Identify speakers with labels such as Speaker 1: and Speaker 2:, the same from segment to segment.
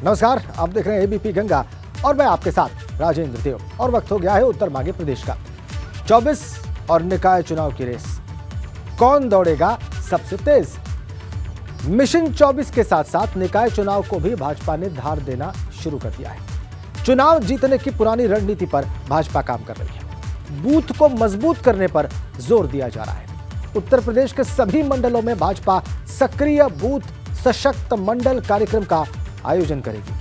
Speaker 1: नमस्कार, आप देख रहे हैं एबीपी गंगा और मैं आपके साथ राजेंद्र देव। और वक्त हो गया है उत्तर मांगे प्रदेश का। 24 और निकाय चुनाव की रेस, कौन दौड़ेगा सबसे तेज? मिशन 24 के साथ साथ निकाय चुनाव को भी भाजपा ने धार देना शुरू कर दिया है। चुनाव जीतने की पुरानी रणनीति पर भाजपा काम कर रही है। बूथ को मजबूत करने पर जोर दिया जा रहा है। उत्तर प्रदेश के सभी मंडलों में भाजपा सक्रिय बूथ सशक्त मंडल कार्यक्रम का आयोजन करेगी।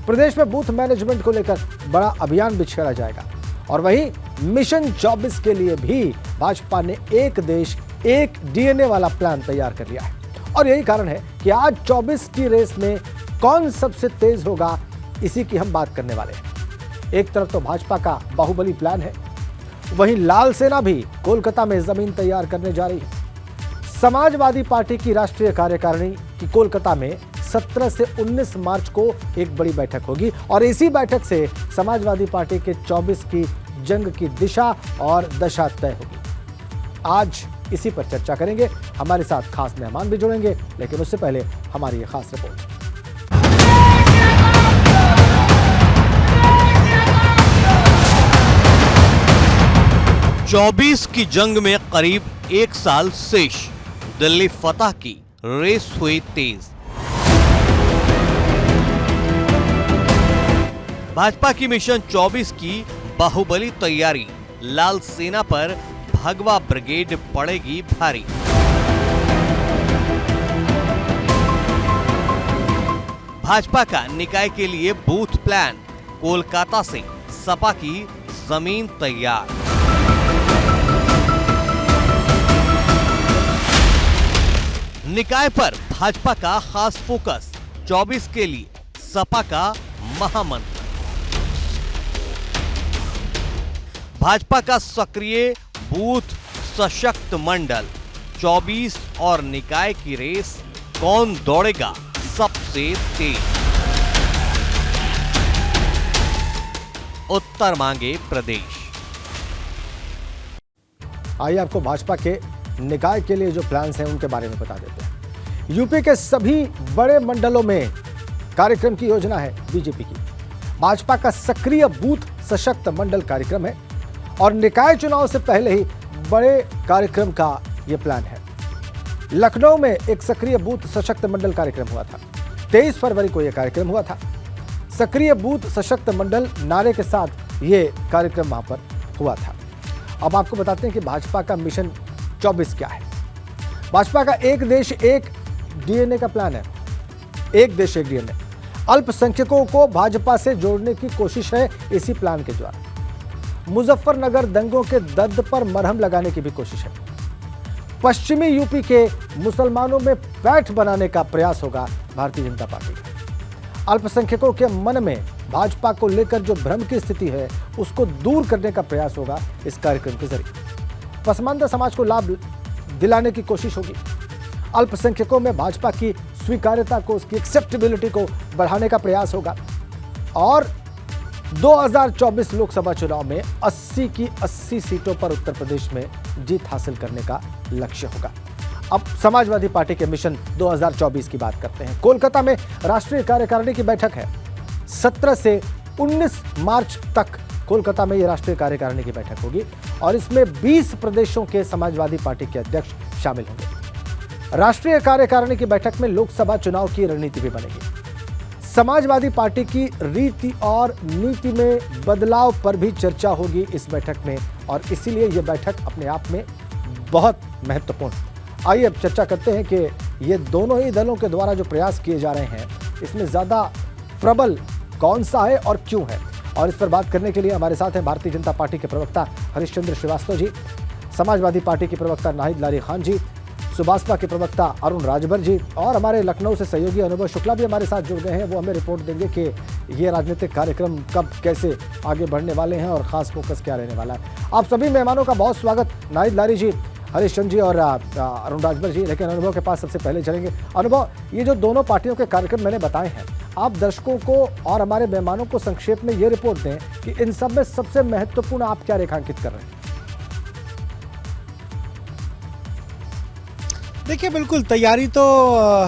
Speaker 1: प्रदेश में बूथ मैनेजमेंट को लेकर बड़ा अभियान भी छेड़ा जाएगा। और वहीं मिशन 24 के लिए भी भाजपा ने एक देश एक डीएनए वाला प्लान तैयार कर लिया है। और यही कारण है कि आज 24 की रेस में कौन सबसे तेज होगा, इसी की हम बात करने वाले हैं। एक तरफ तो भाजपा का बाहुबली प्लान है, वहीं लाल सेना भी कोलकाता में जमीन तैयार करने जा रही है। समाजवादी पार्टी की राष्ट्रीय कार्यकारिणी की कोलकाता में 17 से 19 मार्च को एक बड़ी बैठक होगी और इसी बैठक से समाजवादी पार्टी के 24 की जंग की दिशा और दशा तय होगी। आज इसी पर चर्चा करेंगे। हमारे साथ खास मेहमान भी जुड़ेंगे, लेकिन उससे पहले हमारी ये खास रिपोर्ट।
Speaker 2: चौबीस की जंग में करीब एक साल शेष, दिल्ली फतह की रेस हुई तेज। भाजपा की मिशन 24 की बाहुबली तैयारी, लाल सेना पर भगवा ब्रिगेड पड़ेगी भारी। भाजपा का निकाय के लिए बूथ प्लान, कोलकाता से सपा की जमीन तैयार। निकाय पर भाजपा का खास फोकस, 24 के लिए सपा का महामंत्र। भाजपा का सक्रिय बूथ सशक्त मंडल, 24 और निकाय की रेस, कौन दौड़ेगा सबसे तेज? उत्तर मांगे प्रदेश।
Speaker 1: आइए आपको भाजपा के निकाय के लिए जो प्लान्स हैं उनके बारे में बता देते हैं। यूपी के सभी बड़े मंडलों में कार्यक्रम की योजना है बीजेपी की। भाजपा का सक्रिय बूथ सशक्त मंडल कार्यक्रम है और निकाय चुनाव से पहले ही बड़े कार्यक्रम का यह प्लान है। लखनऊ में एक सक्रिय बूथ सशक्त मंडल कार्यक्रम हुआ था। 23 फरवरी को यह कार्यक्रम हुआ था। सक्रिय बूथ सशक्त मंडल नारे के साथ यह कार्यक्रम वहां पर हुआ था। अब आपको बताते हैं कि भाजपा का मिशन 24 क्या है। भाजपा का एक देश एक डीएनए का प्लान है। एक देश एक डीएनए, अल्पसंख्यकों को भाजपा से जोड़ने की कोशिश है इसी प्लान के द्वारा। मुजफ्फरनगर दंगों के दर्द पर मरहम लगाने की भी कोशिश है। पश्चिमी यूपी के मुसलमानों में पैठ बनाने का प्रयास होगा भारतीय जनता पार्टी का। अल्पसंख्यकों के मन में भाजपा को लेकर जो भ्रम की स्थिति है उसको दूर करने का प्रयास होगा इस कार्यक्रम के जरिए। पसमानदा समाज को लाभ दिलाने की कोशिश होगी। अल्पसंख्यकों में भाजपा की स्वीकार्यता को, उसकी एक्सेप्टेबिलिटी को बढ़ाने का प्रयास होगा। और 2024 लोकसभा चुनाव में 80 की 80 सीटों पर उत्तर प्रदेश में जीत हासिल करने का लक्ष्य होगा। अब समाजवादी पार्टी के मिशन 2024 की बात करते हैं। कोलकाता में राष्ट्रीय कार्यकारिणी की बैठक है। 17 से 19 मार्च तक कोलकाता में यह राष्ट्रीय कार्यकारिणी की बैठक होगी और इसमें 20 प्रदेशों के समाजवादी पार्टी के अध्यक्ष शामिल होंगे। राष्ट्रीय कार्यकारिणी की बैठक में लोकसभा चुनाव की रणनीति भी बनेगी। समाजवादी पार्टी की रीति और नीति में बदलाव पर भी चर्चा होगी इस बैठक में और इसीलिए यह बैठक अपने आप में बहुत महत्वपूर्ण। आइए अब चर्चा करते हैं कि ये दोनों ही दलों के द्वारा जो प्रयास किए जा रहे हैं इसमें ज्यादा प्रबल कौन सा है और क्यों है। और इस पर बात करने के लिए हमारे साथ हैं भारतीय जनता पार्टी के प्रवक्ता हरीशचंद्र श्रीवास्तव जी, समाजवादी पार्टी के प्रवक्ता नाहिद लारी खान जी, सुभाषपा के प्रवक्ता अरुण राजभर जी और हमारे लखनऊ से सहयोगी अनुभव शुक्ला भी हमारे साथ जुड़ गए हैं। वो हमें रिपोर्ट देंगे कि ये राजनीतिक कार्यक्रम कब कैसे आगे बढ़ने वाले हैं और खास फोकस क्या रहने वाला है। आप सभी मेहमानों का बहुत स्वागत। नाहिद लारी जी, हरीशचंद्र जी और अरुण राजभर जी, लेकिन अनुभव के पास सबसे पहले चलेंगे। अनुभव, ये जो दोनों पार्टियों के कार्यक्रम मैंने बताए हैं, आप दर्शकों को और हमारे मेहमानों को संक्षेप में ये रिपोर्ट दें कि इन सब में सबसे महत्वपूर्ण आप क्या रेखांकित कर रहे हैं?
Speaker 3: देखिए बिल्कुल तैयारी तो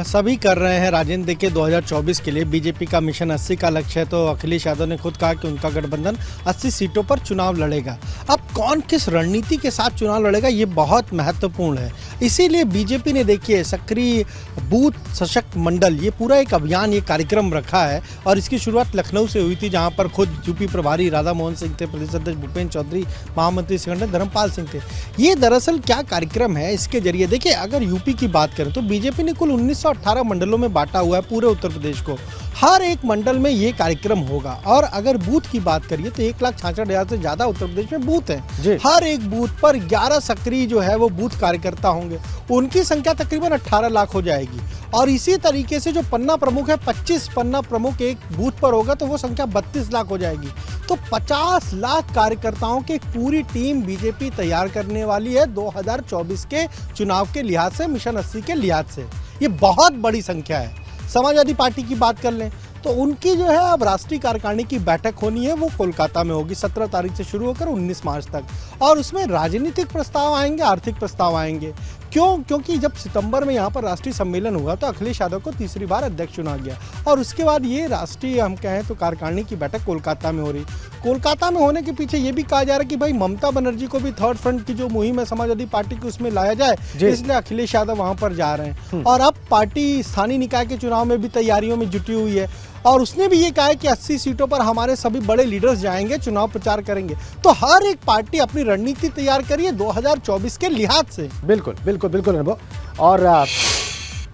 Speaker 3: सभी कर रहे हैं राजेंद्र। देखिए 2024 के लिए बीजेपी का मिशन 80 का लक्ष्य है, तो अखिलेश यादव ने खुद कहा कि उनका गठबंधन 80 सीटों पर चुनाव लड़ेगा। अब कौन किस रणनीति के साथ चुनाव लड़ेगा ये बहुत महत्वपूर्ण है। इसीलिए बीजेपी ने देखिए सक्रिय बूथ सशक्त मंडल ये पूरा एक अभियान ये कार्यक्रम रखा है और इसकी शुरुआत लखनऊ से हुई थी, जहाँ पर खुद यूपी प्रभारी राधा मोहन सिंह थे, प्रदेश अध्यक्ष भूपेंद्र चौधरी, महामंत्री संगठन धर्मपाल सिंह थे। ये दरअसल क्या कार्यक्रम है, इसके जरिए देखिए अगर यूपी की बात करें तो बीजेपी ने कुल 1918 मंडलों में बांटा हुआ है पूरे उत्तर प्रदेश को। हर एक मंडल में ये कार्यक्रम होगा और अगर बूथ की बात करिए तो 1,66,000 से ज्यादा उत्तर प्रदेश में बूथ हैं। हर एक बूथ पर 11 सक्रिय जो है वो बूथ कार्यकर्ता होंगे, उनकी संख्या तकरीबन 18 लाख हो जाएगी। और इसी तरीके से जो पन्ना प्रमुख है, 25 पन्ना प्रमुख एक बूथ पर होगा तो वो संख्या 32 लाख हो जाएगी। तो 50 लाख कार्यकर्ताओं की एक पूरी टीम बीजेपी तैयार करने वाली है 2024 के चुनाव के लिहाज से, मिशन 80 के लिहाज से। ये बहुत बड़ी संख्या है। समाजवादी पार्टी की बात कर लें तो उनकी जो है अब राष्ट्रीय कार्यकारिणी की बैठक होनी है, वो कोलकाता में होगी 17 तारीख से शुरू होकर 19 मार्च तक। और उसमें राजनीतिक प्रस्ताव आएंगे, आर्थिक प्रस्ताव आएंगे। क्यों? क्योंकि जब सितंबर में यहाँ पर राष्ट्रीय सम्मेलन हुआ तो अखिलेश यादव को तीसरी बार अध्यक्ष चुना गया और उसके बाद ये राष्ट्रीय हम कहें तो कार्यकारिणी की बैठक कोलकाता में हो रही। कोलकाता में होने के पीछे ये भी कहा जा रहा है कि भाई ममता बनर्जी को भी थर्ड फ्रंट की जो मुहिम है समाजवादी पार्टी की उसमें लाया जाए, इसलिए अखिलेश यादव वहाँ पर जा रहे हैं। और अब पार्टी स्थानीय निकाय के चुनाव में भी तैयारियों में जुटी हुई है और उसने भी ये कहा है कि 80 सीटों पर हमारे सभी बड़े लीडर्स जाएंगे, चुनाव प्रचार करेंगे। तो हर एक पार्टी अपनी रणनीति तैयार करिए 2024 के लिहाज से।
Speaker 1: बिल्कुल बिल्कुल बिल्कुल अनुभव। और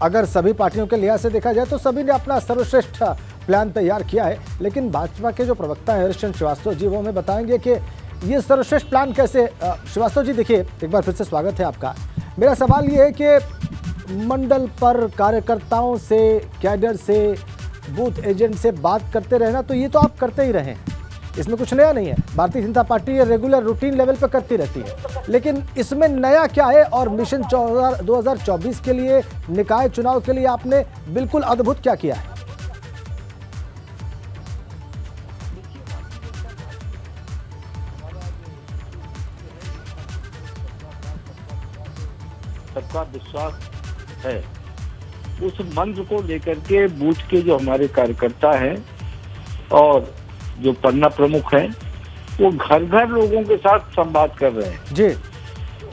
Speaker 1: अगर सभी पार्टियों के लिहाज से देखा जाए तो सभी ने अपना सर्वश्रेष्ठ प्लान तैयार किया है, लेकिन भाजपा के जो प्रवक्ता हैं हरीश चंद्र श्रीवास्तव जी, वो हमें बताएंगे कि ये सर्वश्रेष्ठ प्लान कैसे। श्रीवास्तव जी देखिए, एक बार फिर से स्वागत है आपका। मेरा सवाल ये है कि मंडल पर कार्यकर्ताओं से, कैडर से, बूथ एजेंट से बात करते रहना, तो ये तो आप करते ही रहे, इसमें कुछ नया नहीं है। भारतीय जनता पार्टी ये रेगुलर रूटीन लेवल पर करती रहती है, लेकिन इसमें नया क्या है? और मिशन 2024 के लिए, निकाय चुनाव के लिए आपने बिल्कुल अद्भुत क्या किया है?
Speaker 4: सबका विश्वास है, उस मंत्र को लेकर के बूथ के जो हमारे कार्यकर्ता हैं और जो पन्ना प्रमुख हैं वो घर घर लोगों के साथ संवाद कर रहे हैं
Speaker 1: जी।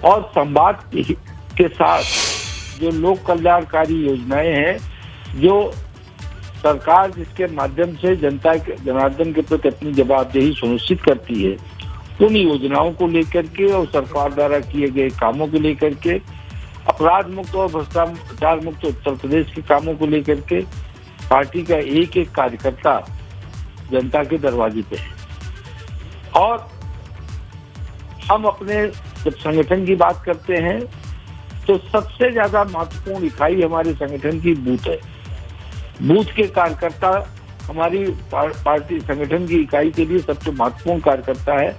Speaker 4: और संवाद के साथ जो लोक कल्याणकारी योजनाएं हैं, जो सरकार जिसके माध्यम से जनता के, जनार्दन के प्रति अपनी जवाबदेही सुनिश्चित करती है, उन योजनाओं को लेकर के और सरकार द्वारा किए गए कामों को लेकर के, अपराध मुक्त और भ्रष्टाचार मुक्त उत्तर प्रदेश के कामों को लेकर के पार्टी का एक एक कार्यकर्ता जनता के दरवाजे पे है। और हम अपने जब संगठन की बात करते हैं तो सबसे ज्यादा महत्वपूर्ण इकाई हमारे संगठन की बूथ है। बूथ के कार्यकर्ता हमारी पार्टी संगठन की इकाई के लिए सबसे महत्वपूर्ण कार्यकर्ता है।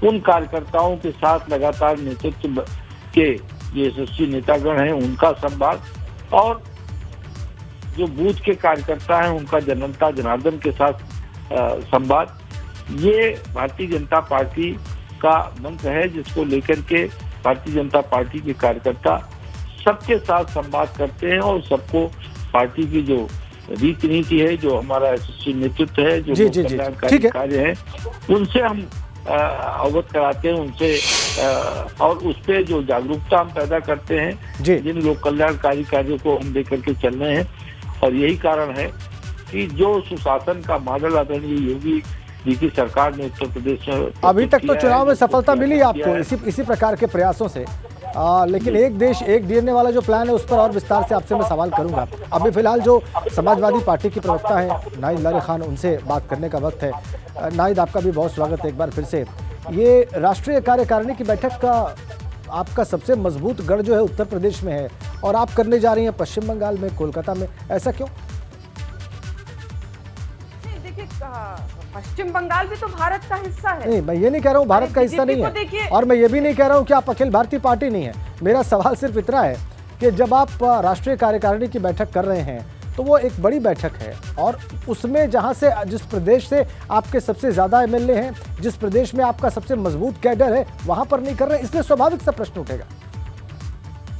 Speaker 4: उन कार्यकर्ताओं के साथ लगातार नेतृत्व के ये यशस्वी नेतागण हैं, उनका संवाद और जो बूथ के कार्यकर्ता हैं उनका जनता जनार्दन के साथ संवाद, ये भारतीय जनता पार्टी का मंत्र है, जिसको लेकर के भारतीय जनता पार्टी के कार्यकर्ता सबके साथ संवाद करते हैं और सबको पार्टी की जो रीति नीति है, जो हमारा यशस्वी नेतृत्व है, जो कल्याणकारी कार्य है, उनसे हम अवगत कराते हैं, उनसे और उस पर जो जागरूकता हम पैदा करते हैं, जिन लोक कल्याणकारी कार्यों को हम लेकर के चल रहे हैं। और यही कारण है कि जो सुशासन का मॉडल आदरणीय योगी जी की सरकार ने उत्तर प्रदेश में
Speaker 1: अभी तक तो चुनाव में सफलता मिली आपको इसी प्रकार के प्रयासों से, लेकिन एक देश एक डीएनए वाला जो प्लान है उस पर और विस्तार से आपसे मैं सवाल करूंगा। अभी फिलहाल जो समाजवादी पार्टी की प्रवक्ता है नाहिद लारे खान, उनसे बात करने का वक्त है। नाहिद, आपका भी बहुत स्वागत है एक बार फिर से। ये राष्ट्रीय कार्यकारिणी की बैठक का आपका सबसे मजबूत गढ़ जो है उत्तर प्रदेश में है और आप करने जा रही हैं पश्चिम बंगाल में, कोलकाता में, ऐसा क्यों?
Speaker 5: देखिए, पश्चिम बंगाल भी तो भारत का हिस्सा है।
Speaker 1: नहीं, मैं ये नहीं कह रहा हूँ भारत का हिस्सा नहीं है, और मैं ये भी नहीं कह रहा हूँ कि आप अखिल भारतीय पार्टी नहीं है। मेरा सवाल सिर्फ इतना है कि जब आप राष्ट्रीय कार्यकारिणी की बैठक कर रहे हैं तो वो एक बड़ी बैठक है और उसमें जहाँ से, जिस प्रदेश से आपके सबसे ज़्यादा एमएलए हैं, जिस प्रदेश में आपका सबसे मजबूत कैडर है, वहाँ पर नहीं कर रहे, इसलिए स्वाभाविक सा प्रश्न उठेगा।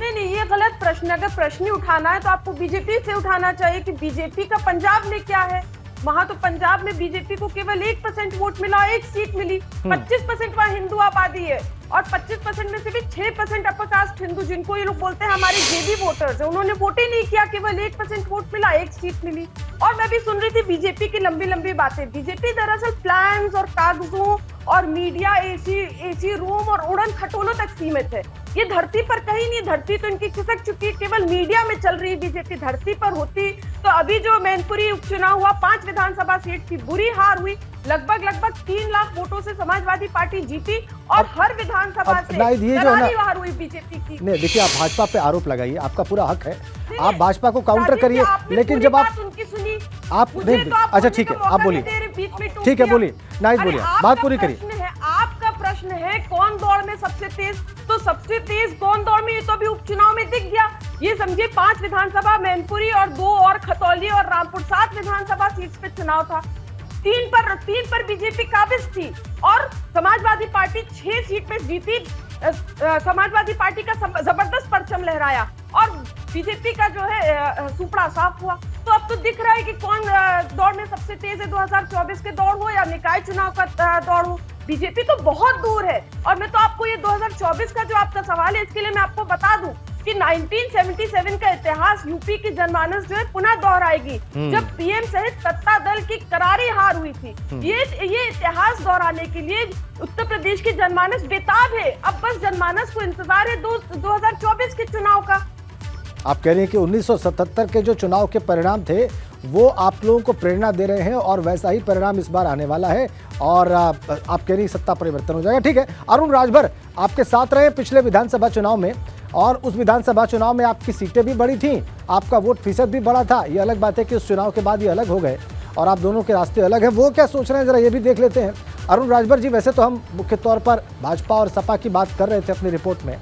Speaker 5: नहीं, ये गलत प्रश्न है। अगर प्रश्न ही उठाना है तो आपको बीजेपी से उठाना चाहिए कि बीजेपी का पंजाब में क्या है। वहां तो पंजाब में बीजेपी को केवल 1% वोट मिला, 1 सीट मिली। 25% वहां हिंदू आबादी है और 25% में से भी 6% अपर कास्ट हिंदू, जिनको ये लोग बोलते हैं हमारे जेबी वोटर्स है, उन्होंने वोट ही नहीं किया। केवल 1% वोट मिला, 1 सीट मिली। और मैं भी सुन रही थी बीजेपी की लंबी लंबी बातें। बीजेपी दरअसल प्लान्स और कागजों और मीडिया, एसी रूम और उड़न खटोलों तक सीमित है। ये धरती पर कहीं नहीं, धरती तो इनकी खिसक चुकी है, केवल मीडिया में चल रही है। बीजेपी धरती पर होती तो अभी जो मैनपुरी उपचुनाव हुआ, 5 विधानसभा सीट की बुरी हार हुई। लगभग 3 लाख वोटों से समाजवादी पार्टी जीती और हर विधानसभा से करारी हार हुई बीजेपी की।
Speaker 1: नहीं, देखिए, आप भाजपा पे आरोप लगाइए, आपका पूरा हक है, आप भाजपा को काउंटर करिए, लेकिन जब आप
Speaker 5: उनकी सुनी
Speaker 1: आप नहीं, अच्छा ठीक है, आप बोलिए, ठीक है, बोलिए, नाइट बोलिए, बात पूरी करिए।
Speaker 5: आपका प्रश्न है कौन दौड़ में सबसे तेज, तो सबसे तेज कौन दौड़ में, ये तो अभी उपचुनाव में दिख गया। ये समझिए 5 विधानसभा मैनपुरी और 2 और खतौली और रामपुर, 7 विधानसभा सीट पे चुनाव था। 3 पर बीजेपी काबिज थी और समाजवादी पार्टी 6 सीट पे जीती। समाजवादी पार्टी का जबरदस्त परचम लहराया और बीजेपी का जो है सुपड़ा साफ हुआ। तो अब तो दिख रहा है कि कौन दौड़ में सबसे तेज है, 2024 के दौड़ हो या निकाय चुनाव का दौड़ हो। बीजेपी तो बहुत दूर है। और मैं तो आपको ये 2024 का जो आपका सवाल है, इसके लिए मैं आपको बता दूं कि 1977 का इतिहास, यूपी की जनमानस जो है पुनः दोहराएगी, जब पीएम सहित सत्ता दल की करारी हार हुई थी। ये इतिहास दोहराने के लिए उत्तर प्रदेश की जनमानस बेताब है। अब बस जनमानस को इंतजार है 2024 के चुनाव का।
Speaker 1: आप कह रहे हैं कि 1977 के जो चुनाव के परिणाम थे वो आप लोगों को प्रेरणा दे रहे हैं और वैसा ही परिणाम इस बार आने वाला है और आप कह रही सत्ता परिवर्तन हो जाएगा। ठीक है, अरुण राजभर आपके साथ रहे पिछले विधानसभा चुनाव में और उस विधानसभा चुनाव में आपकी सीटें भी बड़ी थी, आपका वोट फीसद भी बड़ा था। ये अलग बात है कि उस चुनाव के बाद ये अलग हो गए और आप दोनों के रास्ते अलग हैं। वो क्या सोच रहे हैं, जरा ये भी देख लेते हैं। अरुण राजभर जी, वैसे तो हम मुख्य तौर पर भाजपा और सपा की बात कर रहे थे अपनी रिपोर्ट में,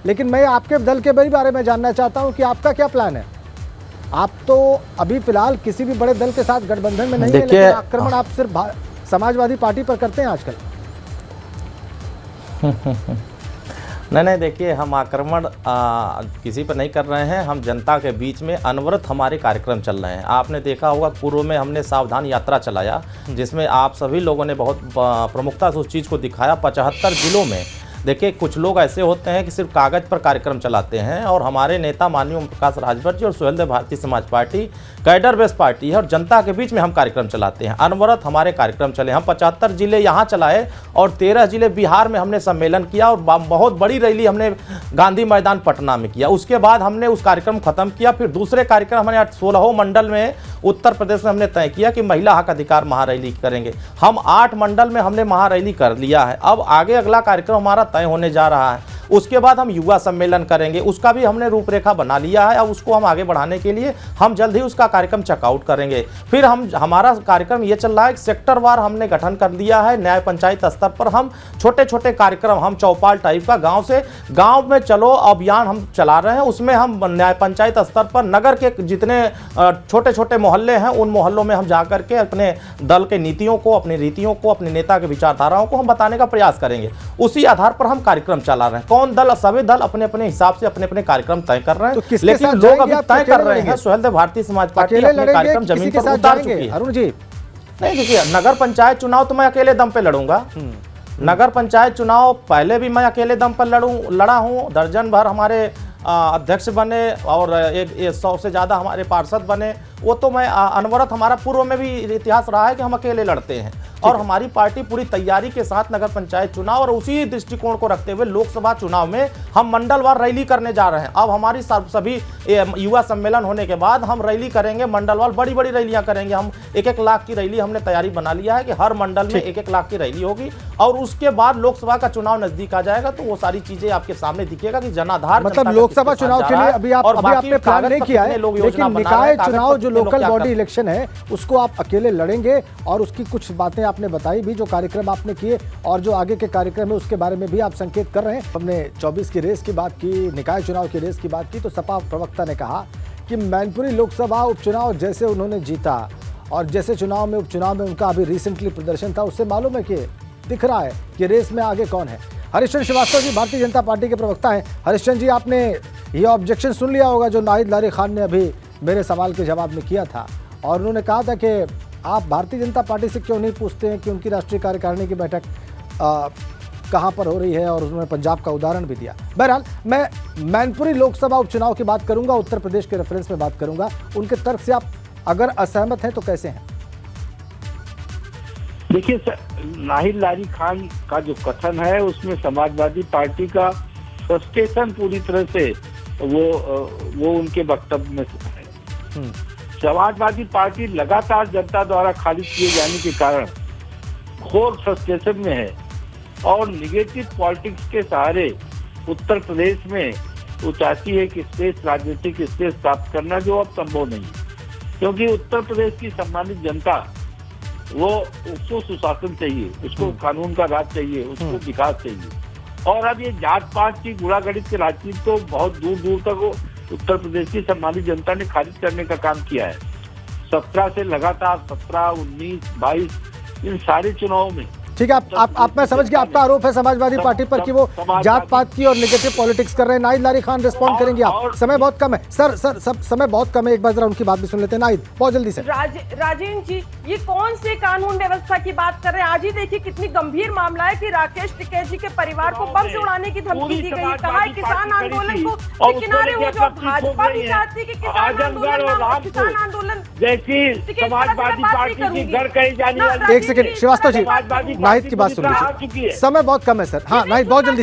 Speaker 1: लेकिन मैं आपके दल के बारे में जानना चाहता हूं कि आपका क्या प्लान है। आप तो अभी फिलहाल किसी भी बड़े दल के साथ गठबंधन में नहीं है, लेकिन आक्रमण आप सिर्फ समाजवादी पार्टी पर करते हैं आजकल।
Speaker 6: नहीं, देखिए, हम आक्रमण किसी पर नहीं कर रहे हैं। हम जनता के बीच में अनवरत हमारे कार्यक्रम चल रहे हैं। आपने देखा होगा पूर्व में हमने सावधान यात्रा चलाया, जिसमें आप सभी लोगों ने बहुत प्रमुखता से उस चीज़ को दिखाया। 75 जिलों में देखिए, कुछ लोग ऐसे होते हैं कि सिर्फ कागज़ पर कार्यक्रम चलाते हैं और हमारे नेता माननीय ओम प्रकाश राजभर जी और Suheldev Bharatiya Samaj party cadre based party है और जनता के बीच में हम कार्यक्रम चलाते हैं। अनवरत हमारे कार्यक्रम चले। हम 75 जिले यहाँ चलाए और 13 जिले बिहार में हमने सम्मेलन किया और बहुत बड़ी रैली हमने गांधी मैदान पटना में किया। उसके बाद हमने उस कार्यक्रम खत्म किया। फिर दूसरे कार्यक्रम हमने 16 मंडल में उत्तर प्रदेश में हमने तय किया कि महिला हक अधिकार महारैली करेंगे। हम 8 मंडल में हमने महारैली कर लिया है। अब आगे अगला कार्यक्रम हमारा तय होने जा रहा है। उसके बाद हम युवा सम्मेलन करेंगे, उसका भी हमने रूपरेखा बना लिया है। अब उसको हम आगे बढ़ाने के लिए हम जल्द ही उसका कार्यक्रम चेकआउट करेंगे। फिर हमारा कार्यक्रम ये चल रहा है, सेक्टर वार हमने गठन कर लिया है। न्याय पंचायत स्तर पर हम छोटे छोटे कार्यक्रम, हम चौपाल टाइप का गांव से गांव में चलो अभियान हम चला रहे हैं। उसमें हम न्याय पंचायत स्तर पर नगर के जितने छोटे छोटे मोहल्ले हैं, उन मोहल्लों में हम जाकर के अपने दल के नीतियों को, अपनी रीतियों को, अपने नेता के विचारधाराओं को हम बताने का प्रयास करेंगे। उसी आधार पर हम कार्यक्रम चला रहे हैं। कौन दल, सभी दल अपने अपने हिसाब से अपने अपने कार्यक्रम तय कर रहे हैं,
Speaker 1: तो
Speaker 6: लेकिन लोग अभी तय कर रहे हैं। सुहेलदेव भारतीय समाज पार्टी अपने कार्यक्रम जमीन पर उतार चुकी है।
Speaker 1: अरुण जी,
Speaker 6: नहीं, देखिए, नगर पंचायत चुनाव तो मैं अकेले दम पे लड़ूंगा। नगर पंचायत चुनाव पहले भी मैं अकेले दम पर लड़ा हूं। दर्जन भर हमारे अध्यक्ष बने और 100 से ज़्यादा हमारे पार्षद बने। वो तो मैं अनवरत, हमारा पूर्व में भी इतिहास रहा है कि हम अकेले लड़ते हैं और हमारी पार्टी पूरी तैयारी के साथ नगर पंचायत चुनाव और उसी दृष्टिकोण को रखते हुए लोकसभा चुनाव में हम मंडलवार रैली करने जा रहे हैं। अब हमारी सभी युवा सम्मेलन होने के बाद हम रैली करेंगे, मंडलवार बड़ी बड़ी रैलियां करेंगे। हम 1-1 लाख की रैली हमने तैयारी बना लिया है कि हर मंडल में 1-1 लाख की रैली होगी और उसके बाद लोकसभा का चुनाव नजदीक आ जाएगा तो वो सारी चीजें आपके सामने दिखेगा कि जनाधार,
Speaker 1: मतलब लोकसभा चुनाव के लिए अभी आपने प्लान नहीं किया है, लेकिन निकाय चुनाव जो लोकल बॉडी इलेक्शन है उसको आप अकेले लड़ेंगे और उसकी कुछ बातें आपने बताई भी, जो कार्यक्रम आपने किए और जो आगे के कार्यक्रम है उसके बारे में भी आप संकेत कर रहे हैं। हमने 24 की रेस की बात की, निकाय चुनाव की रेस की बात की, तो सपा प्रवक्ता ने कहा कि मैनपुरी लोकसभा उपचुनाव जैसे उन्होंने जीता और जैसे चुनाव में उपचुनाव में उनका अभी रिसेंटली प्रदर्शन था, उससे मालूम है कि दिख रहा है कि रेस में आगे कौन है। हरीश चंद्र श्रीवास्तव जी भारतीय जनता पार्टी के प्रवक्ता हैं। हरीश चंद्र जी, आपने ये ऑब्जेक्शन सुन लिया होगा जो नाहिद लारी खान ने अभी मेरे सवाल के जवाब में किया था, और उन्होंने कहा था कि आप भारतीय जनता पार्टी से क्यों नहीं पूछते हैं कि उनकी राष्ट्रीय कार्यकारिणी की बैठक कहाँ पर हो रही है, और उन्होंने पंजाब का उदाहरण भी दिया। बहरहाल मैं मैनपुरी लोकसभा उपचुनाव की बात करूंगा, उत्तर प्रदेश के रेफरेंस में बात करूंगा। उनके तर्क से आप अगर असहमत हैं तो कैसे हैं?
Speaker 4: देखिए, नाहिद लारी खान का जो कथन है उसमें समाजवादी पार्टी का फ्रस्ट्रेशन पूरी तरह से वो उनके वक्तव्य में है। समाजवादी पार्टी लगातार जनता द्वारा खारिज किए जाने के कारण घोर फ्रस्ट्रेशन में है, और निगेटिव पॉलिटिक्स के सहारे उत्तर प्रदेश में वो चाहती है कि स्पेस, राजनीतिक स्पेस प्राप्त करना, जो अब संभव नहीं है, क्योंकि उत्तर प्रदेश की सम्मानित जनता उसको सुशासन चाहिए, उसको कानून का राज चाहिए, उसको विकास चाहिए। और अब ये जात पात की गुड़ागड़ित की राजनीति को बहुत दूर दूर तक उत्तर प्रदेश की सम्मानित जनता ने खारिज करने का काम किया है। 17 से लगातार 17, 19, 22 इन सारे चुनावों में।
Speaker 1: ठीक है, आप मैं समझ गया आपका आरोप है समाजवादी पार्टी पर कि वो जात पात की और नेगेटिव पॉलिटिक्स कर रहे हैं। नाहिद लारी खान रिस्पॉन्ड करेंगे आप? समय बहुत कम है सर, समय बहुत कम है, एक बार जरा उनकी बात भी सुन लेते हैं। नाहिद, बहुत जल्दी से।
Speaker 5: राजेंद्र जी, ये कौन से कानून व्यवस्था की बात कर रहे हैं? आज ही देखिए कितनी गंभीर मामला है कि राकेश टिकैत जी के परिवार को बम से उड़ाने की धमकी दी गई। कहा है किसान आंदोलन को किनारे हो जाओ। भाजपा भी चाहती कि किसान आंदोलन
Speaker 4: जैसी समाजवादी पार्टी की घर कही जाने वाली।
Speaker 1: एक सेकंड श्रीवास्तव जी, नाहिद की बात सुन लीजिए, समय बहुत कम है सर। हाँ नाहिद, बहुत जल्दी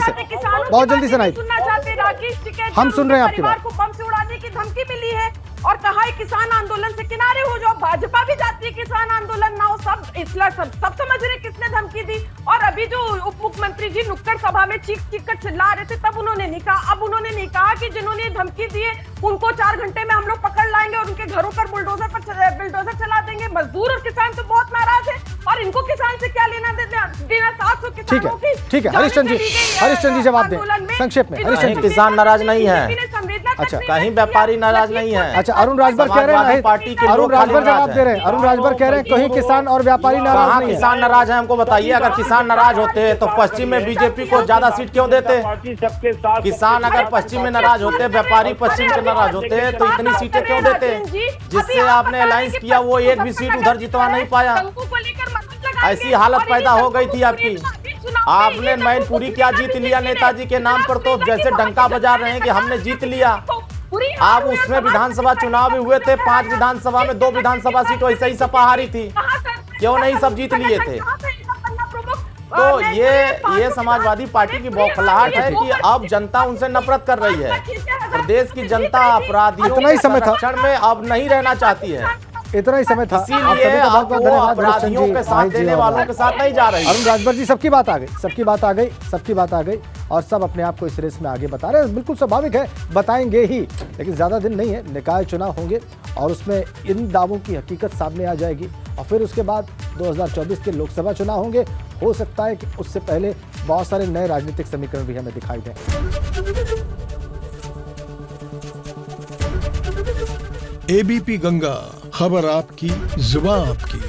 Speaker 1: से नाहिद,
Speaker 5: सुनना चाहते राकेश टिकैत
Speaker 1: हम सुन रहे हैं आपकी बात।
Speaker 5: को बम से उड़ाने की धमकी मिली है और कहा है किसान आंदोलन से किनारे हो जाओ। भाजपा भी चाहती है किसान आंदोलन ना हो। सब इसलिए सब समझ रहे किसने धमकी दी। और अभी जो उप मुख्यमंत्री जी नुक्कड़ सभा में चीख कर चिल्ला रहे थे, तब उन्होंने नहीं कहा। अब उन्होंने नहीं कहा कि जिन्होंने धमकी दी है उनको 4 घंटे में हम लोग पकड़ लाएंगे और उनके घरों पर बुलडोजर चला देंगे। मजदूर और किसान तो बहुत नाराज है, और इनको किसान से क्या लेना देना। 700 किसानों की
Speaker 1: ठीक है हरीशचंद्र जी जवाब दें संक्षेप में।
Speaker 6: कहीं किसान नाराज नहीं है, अच्छा कहीं व्यापारी नाराज नहीं है।
Speaker 1: अच्छा, अरुण राजभर कह रहे हैं, अरुण राजभर जवाब दे रहे हैं। अरुण राजभर कह रहे हैं कहीं किसान और व्यापारी नाराज नहीं है।
Speaker 6: किसान नाराज है, हमको बताइए। अगर किसान नाराज होते तो पश्चिम में बीजेपी को ज्यादा सीट क्यों देते? किसान अगर पश्चिम में नाराज होते, व्यापारी पश्चिम के नाराज होते, तो इतनी सीटें क्यों देते? जिससे आपने अलायंस किया वो एक भी सीट उधर जितवा नहीं पाया। ऐसी हालत पैदा हो गई थी आपकी। आपने मैनपुरी क्या जीत लिया नेताजी के नाम पर, तो जैसे डंका बजा रहे हैं कि हमने जीत लिया। आप उसमें विधानसभा चुनाव भी हुए थे, 5 विधानसभा में 2 विधानसभा सीट वैसे ही सपा हारी थी, क्यों नहीं सब जीत लिए थे? तो ये समाजवादी पार्टी की बौखलाहट है कि अब जनता उनसे नफरत कर रही है। प्रदेश की जनता अपराधियों के संरक्षण में अब नहीं रहना चाहती है।
Speaker 1: इतना ही समय था,
Speaker 6: इसीलिए आप वो अपराधियों के साथ देने वालों के साथ नहीं जा रहे।
Speaker 1: अरुण राजभर जी, सबकी बात आ गई और सब अपने आप को इस रेस में आगे बता रहे हैं। बिल्कुल स्वाभाविक है, बताएंगे ही, लेकिन ज्यादा दिन नहीं है, निकाय चुनाव होंगे और उसमें इन दावों की हकीकत सामने आ जाएगी, और फिर उसके बाद 2024 के लोकसभा चुनाव होंगे। हो सकता है कि उससे पहले बहुत सारे नए राजनीतिक समीकरण भी हमें दिखाई दें।
Speaker 7: एबीपी गंगा, खबर आपकी, जुबान आपकी।